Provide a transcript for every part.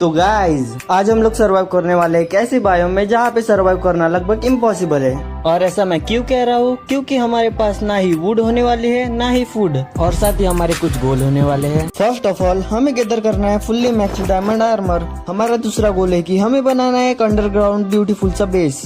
तो गाइज आज हम लोग सरवाइव करने वाले हैं एक ऐसी बायोम में जहाँ पे सरवाइव करना लगभग इम्पॉसिबल है। और ऐसा मैं क्यों कह रहा हूँ, क्योंकि हमारे पास ना ही वुड होने वाली है ना ही फूड, और साथ ही हमारे कुछ गोल होने वाले हैं। फर्स्ट ऑफ ऑल हमें गैदर करना है फुल्ली मैक्स डायमंड आर्मर। हमारा दूसरा गोल है कि हमें बनाना है एक अंडरग्राउंड ब्यूटीफुल सा बेस।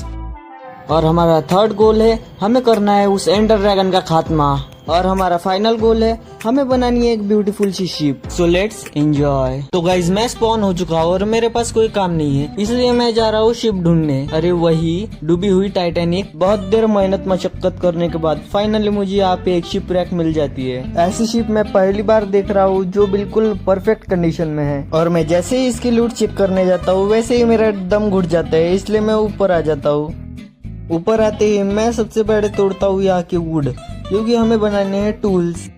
और हमारा थर्ड गोल है हमें करना है उस एंडर ड्रैगन का खात्मा। और हमारा फाइनल गोल है हमें बनानी है एक ब्यूटीफुल सी शिप। So let's enjoy. तो गाइज मैं स्पॉन हो चुका हूँ और मेरे पास कोई काम नहीं है, इसलिए मैं जा रहा हूँ शिप ढूंढने। अरे वही डूबी हुई टाइटैनिक। बहुत देर मेहनत मशक्कत करने के बाद फाइनली मुझे यहाँ पे एक शिप रैक मिल जाती है। ऐसी शिप मैं पहली बार देख रहा हूँ जो बिल्कुल परफेक्ट कंडीशन में है। और मैं जैसे ही इसकी लूट चेक करने जाता हूँ वैसे ही मेरा दम घुट जाता है, इसलिए मैं ऊपर आ जाता हूँ। ऊपर आते ही मैं सबसे पहले तोड़ता हूँ यहाँ की वुड, क्योंकि हमें बनाने हैं टूल्स।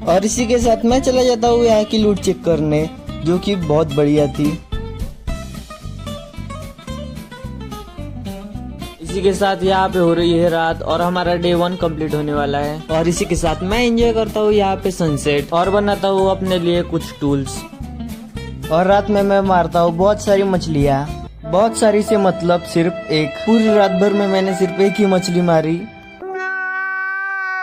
और इसी के साथ मैं चला जाता हूँ यहाँ की लूट चेक करने, जो कि बहुत बढ़िया थी। इसी के साथ यहाँ पे हो रही है रात और हमारा डे 1 कंप्लीट होने वाला है। और इसी के साथ मैं एंजॉय करता हूँ यहाँ पे सनसेट और बनाता हूँ अपने लिए कुछ टूल्स। और रात में मैं मारता हूँ बहुत सारी मछलियाँ। बहुत सारी से मतलब सिर्फ एक। पूरी रात भर में मैंने सिर्फ एक ही मछली मारी।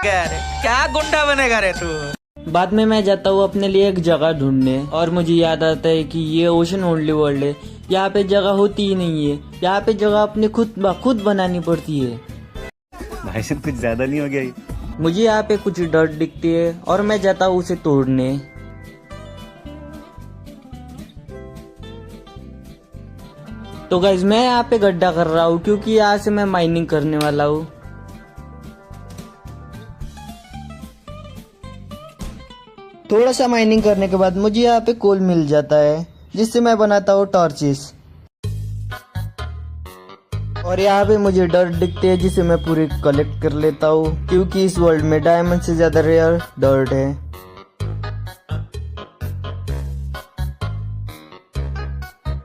क्या गुंडा बनेगा रे तू। बाद में मैं जाता हूँ अपने लिए एक जगह ढूंढने और मुझे याद आता है कि ये ओशन ओनली वर्ल्ड है, यहाँ पे जगह होती ही नहीं है। यहाँ पे जगह अपने खुद बनानी पड़ती है। भाई साहब कुछ ज्यादा नहीं हो गया ये? मुझे यहाँ पे कुछ डर्ट दिखती है और मैं जाता हूँ उसे तोड़ने। तो गाइज मैं यहाँ पे गड्ढा कर रहा हूँ क्योंकि यहाँ से मैं माइनिंग करने वाला हूँ। थोड़ा सा माइनिंग करने के बाद मुझे यहाँ पे कोल मिल जाता है, जिससे मैं बनाता हूँ टॉर्चेस। और यहाँ पे मुझे डर्ट दिखते हैं जिसे मैं पूरे कलेक्ट कर लेता हूँ, क्योंकि इस वर्ल्ड में डायमंड से ज्यादा रेयर डर्ट है।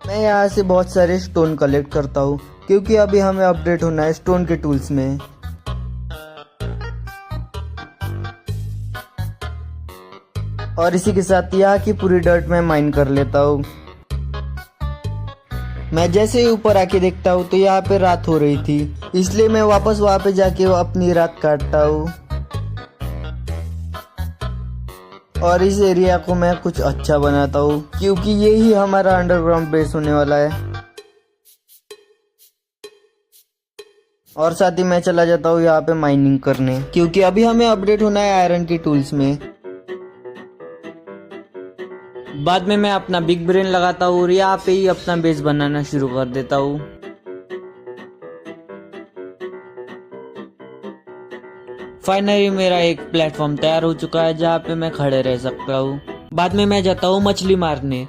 मैं यहाँ से बहुत सारे स्टोन कलेक्ट करता हूँ, क्योंकि अभी हमें अपडेट होना है स्टोन के टूल्स में। और इसी के साथ यहाँ की पूरी डर्ट मैं माइन कर लेता हूँ। मैं जैसे ही ऊपर आके देखता हूँ तो यहाँ पे रात हो रही थी, इसलिए मैं वापस वहाँ पे जाके अपनी रात काटता हूँ। और इस एरिया को मैं कुछ अच्छा बनाता हूँ, क्योंकि ये ही हमारा अंडरग्राउंड बेस होने वाला है। और साथ ही मैं चला जाता हूँ यहाँ पे माइनिंग करने, क्योंकि अभी हमें अपडेट होना है आयरन की टूल्स में। बाद में मैं अपना बिग ब्रेन लगाता हूँ और यहाँ पे ही अपना बेस बनाना शुरू कर देता हूँ। फाइनली मेरा एक प्लेटफॉर्म तैयार हो चुका है जहाँ पे मैं खड़े रह सकता हूँ। बाद में मैं जाता हूँ मछली मारने।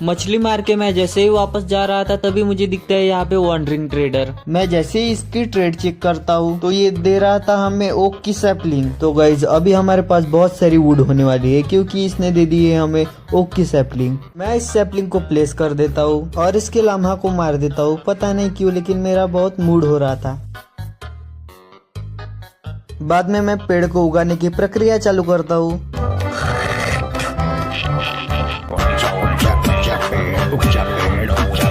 मछली मार के मैं जैसे ही वापस जा रहा था तभी मुझे दिखता है यहाँ पे वॉन्डरिंग ट्रेडर। मैं जैसे ही इसकी ट्रेड चेक करता हूँ तो ये दे रहा था हमें ओक की सैपलिंग। तो गाइज अभी हमारे पास बहुत सारी वुड होने वाली है, क्योंकि इसने दे दी है हमें ओक की सैपलिंग। मैं इस सैपलिंग को प्लेस कर देता हूँ और इसके लामा को मार देता हूँ। पता नहीं क्यों, लेकिन मेरा बहुत मूड हो रहा था। बाद में मैं पेड़ को उगाने की प्रक्रिया चालू करता हूँ।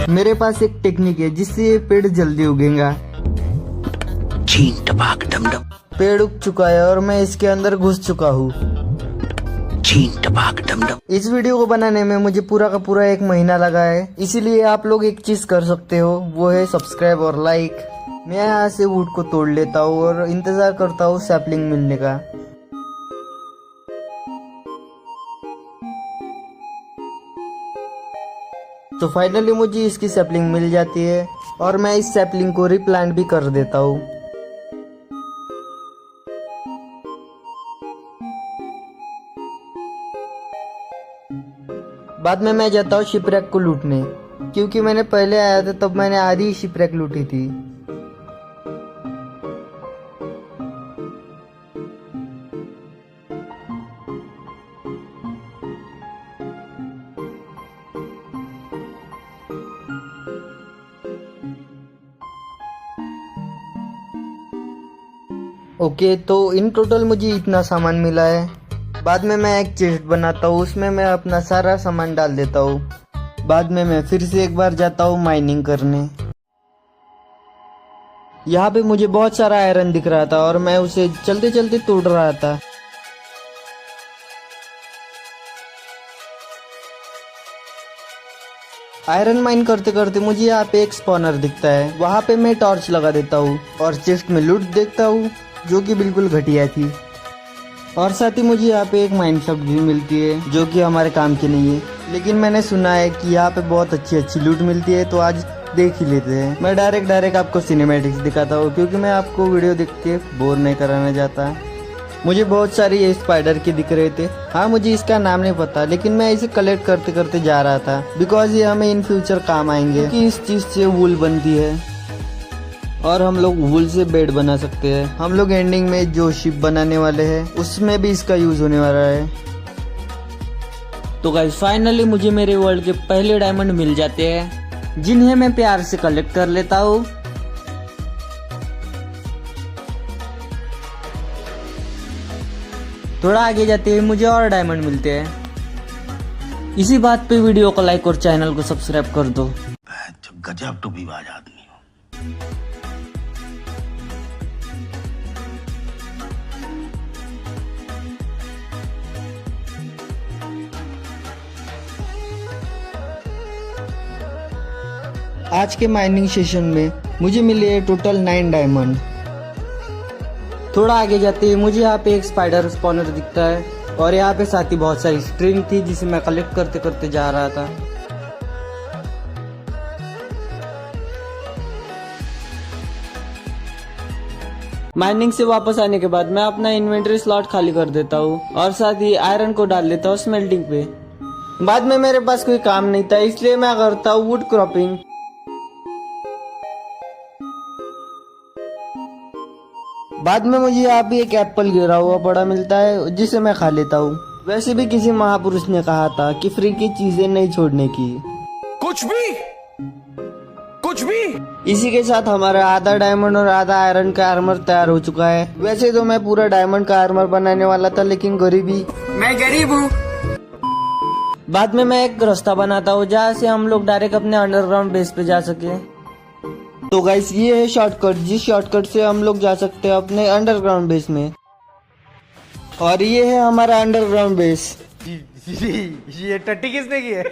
मेरे पास एक टेक्निक है जिससे ये पेड़ जल्दी उगेगा। पेड़ उग चुका है और मैं इसके अंदर घुस चुका हूँ। इस वीडियो को बनाने में मुझे पूरा का पूरा 1 महीना लगा है, इसीलिए आप लोग एक चीज कर सकते हो, वो है सब्सक्राइब और लाइक। मैं यहाँ से वुड को तोड़ लेता हूँ और इंतजार करता हूँ सैपलिंग मिलने का। तो फाइनली मुझे इसकी सैपलिंग मिल जाती है और मैं इस सैपलिंग को रिप्लांट भी कर देता हूँ। बाद में मैं जाता हूँ शिपरैक को लूटने, क्योंकि मैंने पहले आया था तब मैंने आधी शिपरैक लूटी थी। ओके, तो इन टोटल मुझे इतना सामान मिला है। बाद में मैं एक चेस्ट बनाता हूँ, उसमें मैं अपना सारा सामान डाल देता हूँ। बाद में मैं फिर से एक बार जाता हूँ माइनिंग करने। यहाँ पे मुझे बहुत सारा आयरन दिख रहा था और मैं उसे चलते चलते तोड़ रहा था। आयरन माइन करते करते मुझे यहाँ पे एक स्पॉनर दिखता है, वहाँ पे मैं टॉर्च लगा देता हूँ और चेस्ट में लूट देखता हूँ जो कि बिल्कुल घटिया थी। और साथ ही मुझे यहाँ पे एक माइन शाफ्ट भी मिलती है जो कि हमारे काम की नहीं है, लेकिन मैंने सुना है कि यहाँ पे बहुत अच्छी अच्छी लूट मिलती है, तो आज देख ही लेते हैं। मैं डायरेक्ट आपको सिनेमैटिक्स दिखाता हूँ क्योंकि मैं आपको वीडियो देख के बोर नहीं कराना चाहता। मुझे बहुत सारी ये स्पाइडर के दिख रहे थे। हाँ, मुझे इसका नाम नहीं पता, लेकिन मैं इसे कलेक्ट करते करते जा रहा था बिकॉज ये हमें इन फ्यूचर काम आएंगे, क्योंकि इस चीज से वूल बनती है और हम लोग वूल से बेड बना सकते हैं। हम लोग एंडिंग में जो शिप बनाने वाले हैं उसमें भी इसका यूज होने वाला है। तो गाइस फाइनली मुझे मेरे वर्ल्ड के पहले डायमंड मिल जाते हैं, जिन्हें मैं प्यार से कलेक्ट कर लेता हूँ। थोड़ा आगे जाते ही मुझे और डायमंड मिलते हैं। इसी बात पे वीडियो को लाइक और चैनल को सब्सक्राइब कर दो। गजब टू विवाद आदमी हो। आज के माइनिंग सेशन में मुझे मिले टोटल 9 डायमंड। थोड़ा आगे जाते ही मुझे यहाँ पे एक स्पाइडर स्पॉनर दिखता है और यहाँ पे साथ ही बहुत सारी स्ट्रिंग थी जिसे मैं कलेक्ट करते करते जा रहा था। माइनिंग से वापस आने के बाद मैं अपना इन्वेंटरी स्लॉट खाली कर देता हूँ और साथ ही आयरन को डाल देता हूँ स्मेल्टिंग पे। बाद में मेरे पास कोई काम नहीं था, इसलिए मैं करता हूँ वुड क्रॉपिंग। बाद में मुझे यहाँ पे एक एप्पल गिरा हुआ पड़ा मिलता है जिसे मैं खा लेता हूँ। वैसे भी किसी महापुरुष ने कहा था कि फ्री की चीजें नहीं छोड़ने की। कुछ भी इसी के साथ हमारा आधा डायमंड और आधा आयरन का आर्मर तैयार हो चुका है। वैसे तो मैं पूरा डायमंड का आर्मर बनाने वाला था, लेकिन मैं गरीब हूँ। बाद में मैं एक रास्ता बनाता हूँ जहाँ से हम लोग डायरेक्ट अपने अंडरग्राउंड बेस पे जा सके। तो गाइस ये है शॉर्टकट, जिस शॉर्टकट से हम लोग जा सकते हैं अपने अंडरग्राउंड बेस में। और ये है हमारा अंडरग्राउंड बेस। ये टट्टी किसने की है?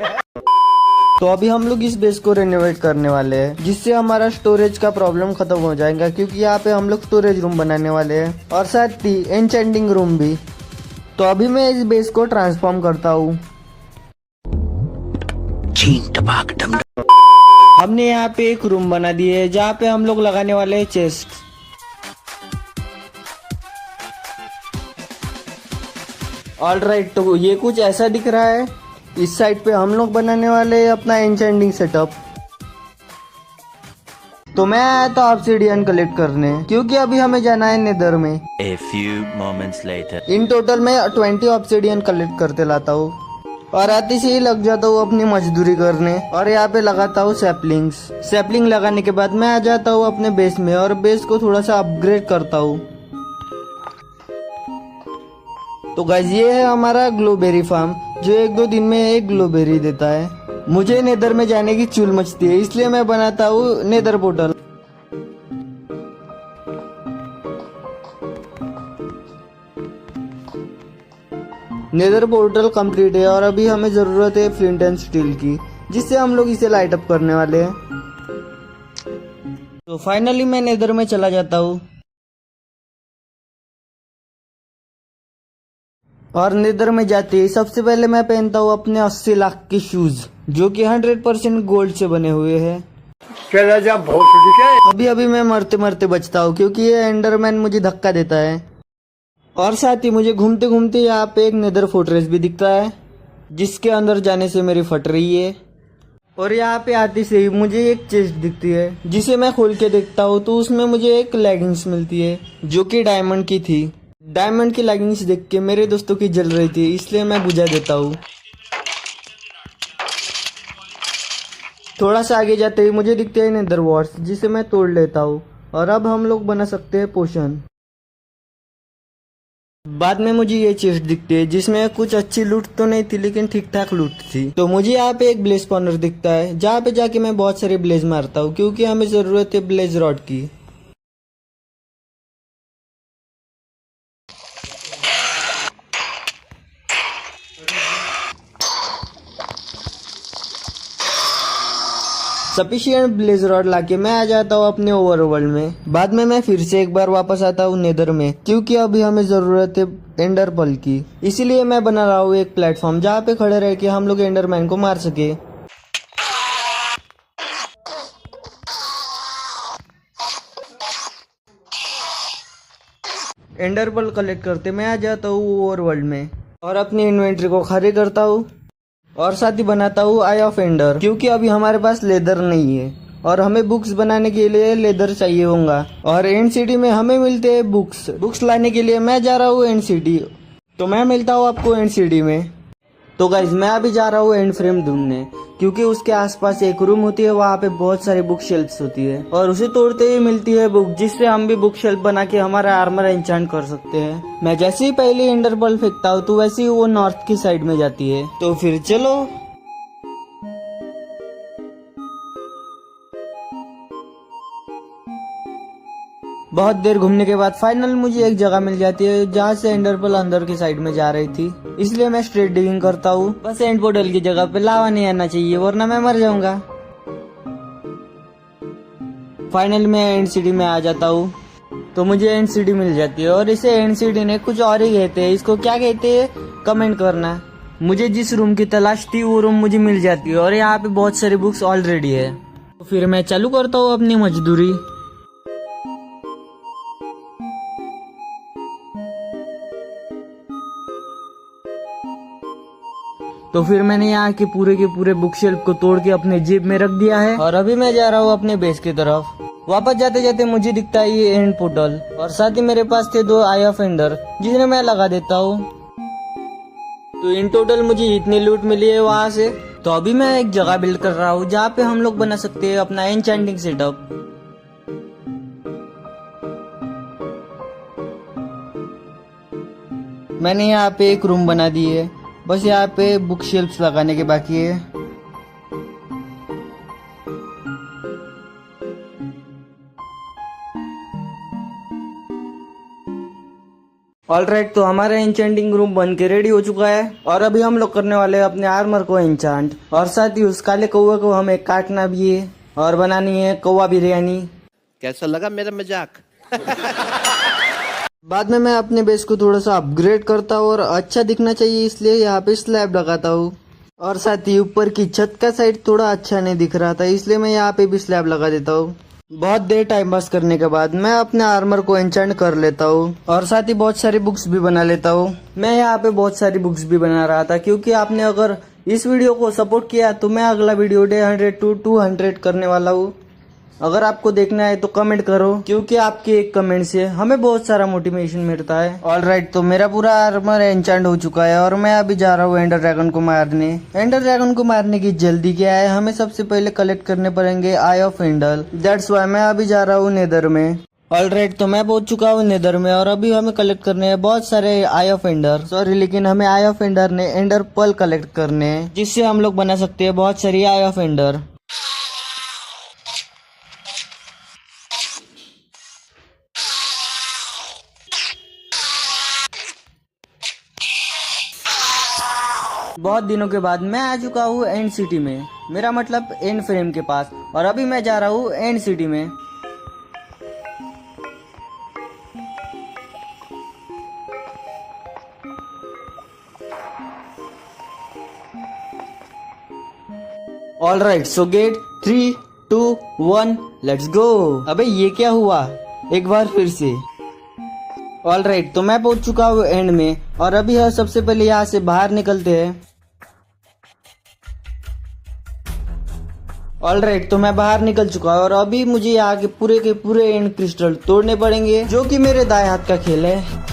तो अभी हम लोग इस बेस को रेनोवेट करने वाले हैं, जिससे हमारा स्टोरेज का प्रॉब्लम खत्म हो जाएगा, क्योंकि यहाँ पे हम लोग स्टोरेज रूम बनाने वाले हैं और साथ ही एन्चेंटिंग रूम भी। तो अभी मैं इस बेस को ट्रांसफॉर्म करता हूँ। हमने यहाँ पे एक रूम बना दी है जहाँ पे हम लोग लगाने वाले हैं चेस्ट। ऑलराइट, तो ये कुछ ऐसा दिख रहा है। इस साइड पे हम लोग बनाने वाले हैं अपना एन्चेंटिंग सेटअप। तो मैं आया था ऑब्सिडियन कलेक्ट करने, क्योंकि अभी हमें जाना है नेदर में। A few moments later. In total मैं 20 ऑब्सिडियन कलेक्ट करते लाता हूँ और आते से ही लग जाता हूँ अपनी मजदूरी करने और यहाँ पे लगाता हूँ सैपलिंग्स। सैपलिंग लगाने के बाद मैं आ जाता हूँ अपने बेस में और बेस को थोड़ा सा अपग्रेड करता हूँ। तो गाइस ये है हमारा ग्लोबेरी फार्म, जो 1-2 दिन में एक ग्लोबेरी देता है। मुझे नेदर में जाने की चुल मचती है, इसलिए मैं बनाता हूँ Nether portal. Nether portal complete है और अभी हमें जरूरत है फ्लिंट एंड स्टील की, जिससे हम लोग इसे लाइट अप करने वाले हैं। तो फाइनली मैं नेदर में चला जाता हूँ और नेदर में जाते ही सबसे पहले मैं पहनता हूँ अपने 80 लाख के शूज, जो कि 100% गोल्ड से बने हुए हैं। अभी अभी मैं मरते मरते बचता हूँ, क्योंकि ये एंडरमैन मुझे धक्का देता है। और साथ ही मुझे घूमते घूमते यहाँ पे एक नेदर फोर्ट्रेस भी दिखता है, जिसके अंदर जाने से मेरी फट रही है। और यहाँ पे आते से ही मुझे एक चेस्ट दिखती है, जिसे मैं खोल के देखता हूँ तो उसमें मुझे एक लेगिंग्स मिलती है, जो कि डायमंड की थी। डायमंड की लेगिंग्स देख के मेरे दोस्तों की जल रही थी, इसलिए मैं बुझा देता हूँ। थोड़ा सा आगे जाते ही मुझे दिखते हैं नेदर वॉर्स, जिसे मैं तोड़ लेता हूँ और अब हम लोग बना सकते हैं पोशन। बाद में मुझे ये चेस्ट दिखती है जिसमें कुछ अच्छी लूट तो नहीं थी लेकिन ठीक ठाक लूट थी। तो मुझे यहाँ पे एक ब्लेज स्पॉनर दिखता है जहाँ पे जाके मैं बहुत सारे ब्लेज मारता हूँ क्योंकि हमें जरूरत है ब्लेज रॉड की। सफिशिएंट ब्लेज रॉड लाके मैं आ जाता हूँ अपने ओवरवर्ल्ड में। बाद में मैं फिर से एक बार वापस आता हूँ नेदर में क्योंकि अभी हमें जरूरत है एंडर पर्ल की। इसीलिए मैं बना रहा हूँ एक प्लेटफॉर्म जहाँ पे खड़े रह के हम लोग एंडरमैन को मार सके। एंडर पर्ल कलेक्ट करते मैं आ जाता हूँ ओवरवर्ल्ड में और अपनी इन्वेंट्री को खाली करता हूँ और साथ ही बनाता हूँ आई ऑफ एंडर क्योंकि अभी हमारे पास लेदर नहीं है और हमें बुक्स बनाने के लिए लेदर चाहिए होगा और एंड सिटी में हमें मिलते हैं बुक्स लाने के लिए मैं जा रहा हूँ एंड सिटी। तो मैं मिलता हूँ आपको एंड सिटी में। तो गाइज मैं अभी जा रहा हूँ एंड फ्रेम ढूंढने क्योंकि उसके आसपास एक रूम होती है, वहाँ पे बहुत सारी बुक शेल्फ्स होती है और उसे तोड़ते ही मिलती है बुक जिससे हम भी बुक शेल्फ बना के हमारा आर्मर एन्चांट कर सकते हैं। मैं जैसे ही पहले एंडर पर्ल फेंकता हूँ तो वैसे ही वो नॉर्थ की साइड में जाती है। तो फिर चलो। बहुत देर घूमने के बाद फाइनल मुझे एक जगह मिल जाती है जहाँ से एंडर पर्ल अंदर की साइड में जा रही थी, इसलिए मैं स्ट्रेट डिगिंग करता हूँ। बस एंड पोर्टल की जगह पे लावा नहीं आना चाहिए वरना मैं मर जाऊंगा। फाइनल मैं एंड सिटी में आ जाता हूँ तो मुझे एंड सिटी मिल जाती है और इसे एंड सिटी ने कुछ और ही कहते हैं। इसको क्या कहते हैं कमेंट करना। मुझे जिस रूम की तलाश थी वो रूम मुझे मिल जाती है और यहाँ पे बहुत सारी बुक्स ऑलरेडी है। तो फिर मैं चालू करता हूँ अपनी मजदूरी। तो फिर मैंने यहाँ के पूरे बुक शेल्फ को तोड़ के अपने जेब में रख दिया है और अभी मैं जा रहा हूँ अपने बेस की तरफ। वापस जाते जाते मुझे दिखता है ये एंड पोर्टल और साथ ही मेरे पास थे 2 आई ऑफ एंडर जिन्हें मैं लगा देता हूँ। तो इन टोटल मुझे इतनी लूट मिली है वहाँ से। तो अभी मैं एक जगह बिल्ड कर रहा हूँ जहाँ पे हम लोग बना सकते हैं अपना एन्चेंटिंग सेटअप। मैंने यहाँ पे एक रूम बना दी है, बस यहाँ पे बुक शेल्फ्स लगाने के बाकी है। ऑलराइट, तो हमारा एन्चेंटिंग रूम बन के रेडी हो चुका है और अभी हम लोग करने वाले हैं अपने आर्मर को एन्चांट और साथ ही उस काले कौवे को हमें काटना भी है और बनानी है कौवा बिरयानी। कैसा लगा मेरा मजाक? बाद में मैं अपने बेस को थोड़ा सा अपग्रेड करता हूँ और अच्छा दिखना चाहिए इसलिए यहाँ पे स्लैब लगाता हूँ और साथ ही ऊपर की छत का साइड थोड़ा अच्छा नहीं दिख रहा था इसलिए मैं यहाँ पे भी स्लैब लगा देता हूँ। बहुत देर टाइम पास करने के बाद मैं अपने आर्मर को एन्चेंट कर लेता हूँ और साथ ही बहुत सारी बुक्स भी बना लेता हूँ। मैं यहाँ पे बहुत सारी बुक्स भी बना रहा था क्योंकि आपने अगर इस वीडियो को सपोर्ट किया तो मैं अगला वीडियो डे 100 to 200 करने वाला हूँ। अगर आपको देखना है तो कमेंट करो क्योंकि आपके एक कमेंट से हमें बहुत सारा मोटिवेशन मिलता है। ऑलराइट, तो मेरा पूरा आर्मर एन्चेंट हो चुका है और मैं अभी जा रहा हूँ एंडर ड्रैगन को मारने। एंडर ड्रैगन को मारने की जल्दी क्या है, हमें सबसे पहले कलेक्ट करने पड़ेंगे आई ऑफ एंडर। दैट्स वाई मैं अभी जा रहा हूँ नेदर में। ऑलराइट, तो मैं पहुंच चुका हूँ नेदर में और अभी हमें कलेक्ट करने हैं बहुत सारे आई ऑफ एंडर। सॉरी, लेकिन हमें आई ऑफ एंडर ने एंडर पर्ल कलेक्ट करने हैं जिससे हम लोग बना सकते हैं बहुत सारी आई ऑफ एंडर। बहुत दिनों के बाद मैं आ चुका हूँ एंड सिटी में, मेरा मतलब एंड फ्रेम के पास, और अभी मैं जा रहा हूँ एंड सिटी में। Alright, so gate 3, 2, 1 let's go. अबे ये क्या हुआ, एक बार फिर से। ऑलराइट, तो मैं पहुंच चुका हूँ एंड में और अभी हम सबसे पहले यहाँ से बाहर निकलते हैं। ऑलराइट, तो मैं बाहर निकल चुका हूँ और अभी मुझे यहाँ के पूरे एंड क्रिस्टल तोड़ने पड़ेंगे जो कि मेरे दाएं हाथ का खेल है।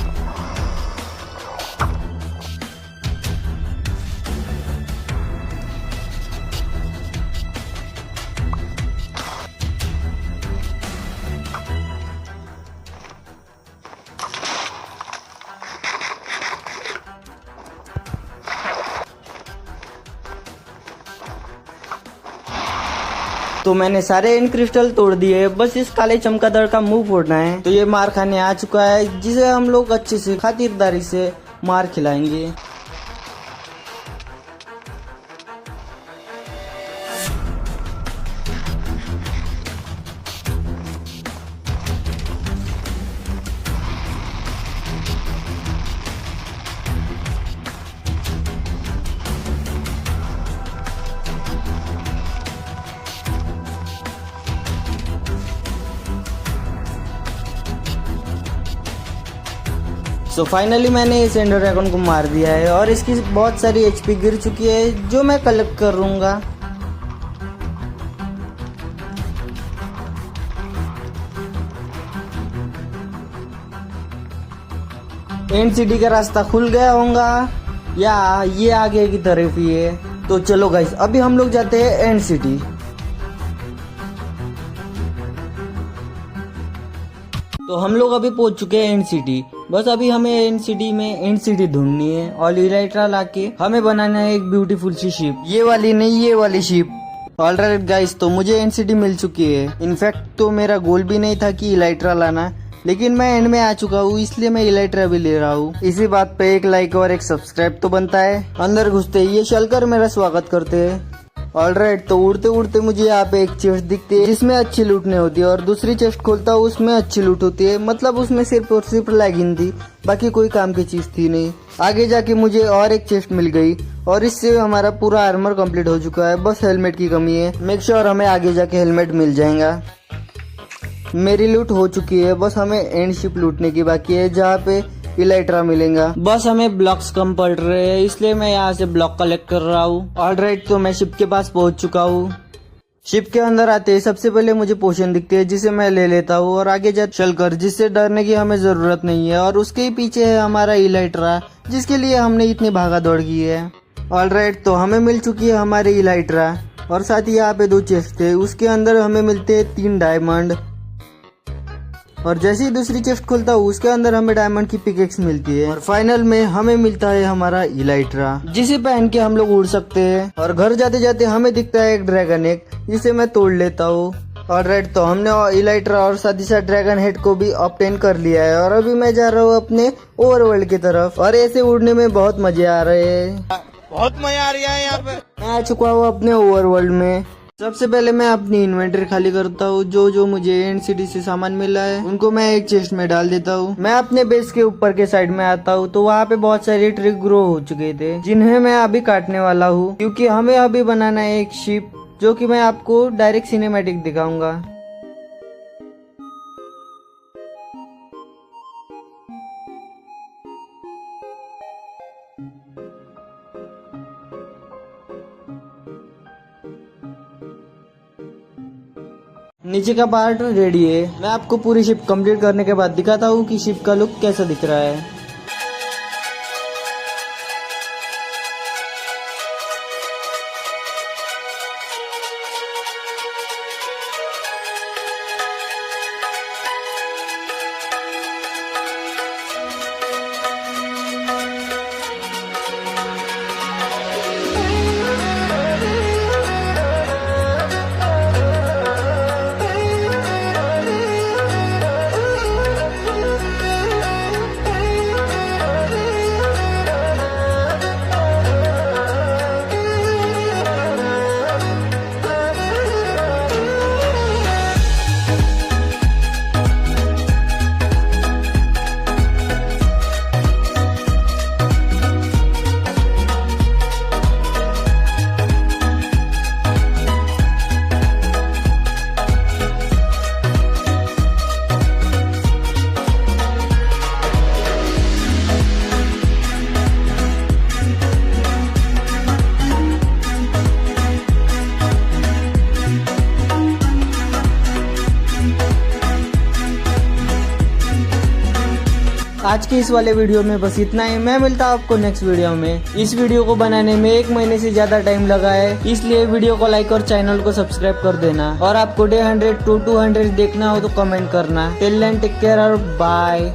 तो मैंने सारे एंड क्रिस्टल तोड़ दिए, बस इस काले चमगादड़ का मुंह फोड़ना है। तो ये मार खाने आ चुका है, जिसे हम लोग अच्छे से खातिरदारी से मार खिलाएंगे। सो फाइनली मैंने इस एंडर ड्रैगन को मार दिया है और इसकी बहुत सारी एचपी गिर चुकी है, जो मैं कलेक्ट करूंगा। एंड सिटी का रास्ता खुल गया होगा या ये आगे की तरफ ही है। तो चलो गाइस, अभी हम लोग जाते हैं एंड सिटी। तो हम लोग अभी पहुंच चुके हैं एंड सिटी। बस अभी हमें एंड सिटी में एंड सिटी ढूंढनी है और इलाइट्रा लाके हमें बनाना है एक ब्यूटीफुल सी शिप। ये वाली नहीं, ये वाली शिप। ऑलराइट गाइस, तो मुझे एंड सिटी मिल चुकी है। इनफैक्ट तो मेरा गोल भी नहीं था कि इलाइट्रा लाना, लेकिन मैं एंड में आ चुका हूँ, इसलिए मैं इलाइट्रा भी ले रहा हूँ। इसी बात पे एक लाइक और एक सब्सक्राइब तो बनता है। अंदर घुसते ही ये शलकर मेरा स्वागत करते हैं। ऑलराइट, तो उड़ते उड़ते मुझे यहाँ पे एक चेस्ट दिखती है जिसमें अच्छी लूट नहीं होती है, और दूसरी चेस्ट खोलता हूँ उसमें अच्छी लूट होती है। मतलब उसमें सिर्फ और सिर्फ लैगिन थी, बाकी कोई काम की चीज थी नहीं। आगे जाके मुझे और एक चेस्ट मिल गई और इससे हमारा पूरा आर्मर कंप्लीट हो चुका है। बस हेलमेट की कमी है, मेक श्योर हमें आगे जाके हेलमेट मिल जाएगा। मेरी लूट हो चुकी है, बस हमें एंड शिप लूटने की बाकी है जहाँ पे इलाइट्रा मिलेगा। बस हमें ब्लॉक्स कम पड़ रहे हैं, इसलिए मैं यहाँ से ब्लॉक कलेक्ट कर रहा हूँ। ऑलराइट, तो मैं शिप के पास पहुँच चुका हूँ। शिप के अंदर आते ही सबसे पहले मुझे पोशन दिखते है, जिसे मैं ले लेता हूँ और आगे जा चलकर, जिससे डरने की हमें जरूरत नहीं है। और उसके ही पीछे है हमारा इलाइट्रा, जिसके लिए हमने इतनी भागा दौड़ की है। ऑलराइट, तो हमें मिल चुकी है हमारी इलाइट्रा और साथ ही यहाँ पे 2 चेस्ट थे, उसके अंदर हमें मिलते हैं 3 डायमंड। और जैसे ही दूसरी चेस्ट खोलता हूँ उसके अंदर हमें डायमंड की पिकेक्स मिलती है। और फाइनल में हमें मिलता है हमारा इलाइट्रा, जिसे पहन के हम लोग उड़ सकते हैं। और घर जाते जाते हमें दिखता है एक ड्रैगन एग, जिसे मैं तोड़ लेता हूँ। ऑलराइट, तो हमने इलाइट्रा और साथ ही साथ ड्रैगन हेड को भी ऑब्टेन कर लिया है और अभी मैं जा रहा हूँ अपने ओवरवर्ल्ड की तरफ। और ऐसे उड़ने में बहुत मजे आ रहे हैं, बहुत मजा आ रहा है यहाँ पे। मैं आ चुका हूँ अपने ओवरवर्ल्ड में। सबसे पहले मैं अपनी इन्वेंटरी खाली करता हूँ। जो मुझे एंड सिटी से सामान मिला है उनको मैं एक चेस्ट में डाल देता हूँ। मैं अपने बेस के ऊपर के साइड में आता हूँ, तो वहाँ पे बहुत सारे ट्री ग्रो हो चुके थे, जिन्हें मैं अभी काटने वाला हूँ, क्योंकि हमें अभी बनाना है एक शिप, जो कि मैं आपको डायरेक्ट सिनेमैटिक दिखाऊंगा। नीचे का पार्ट रेडी है। मैं आपको पूरी शिप कंप्लीट करने के बाद दिखाता हूँ कि शिप का लुक कैसा दिख रहा है। आज के इस वाले वीडियो में बस इतना ही। मैं मिलता हूँ आपको नेक्स्ट वीडियो में। इस वीडियो को बनाने में 1 महीने से ज्यादा टाइम लगा है, इसलिए वीडियो को लाइक और चैनल को सब्सक्राइब कर देना। और आपको डे 100 to 200 देखना हो तो कमेंट करना। टिल देन टेक केयर और बाय।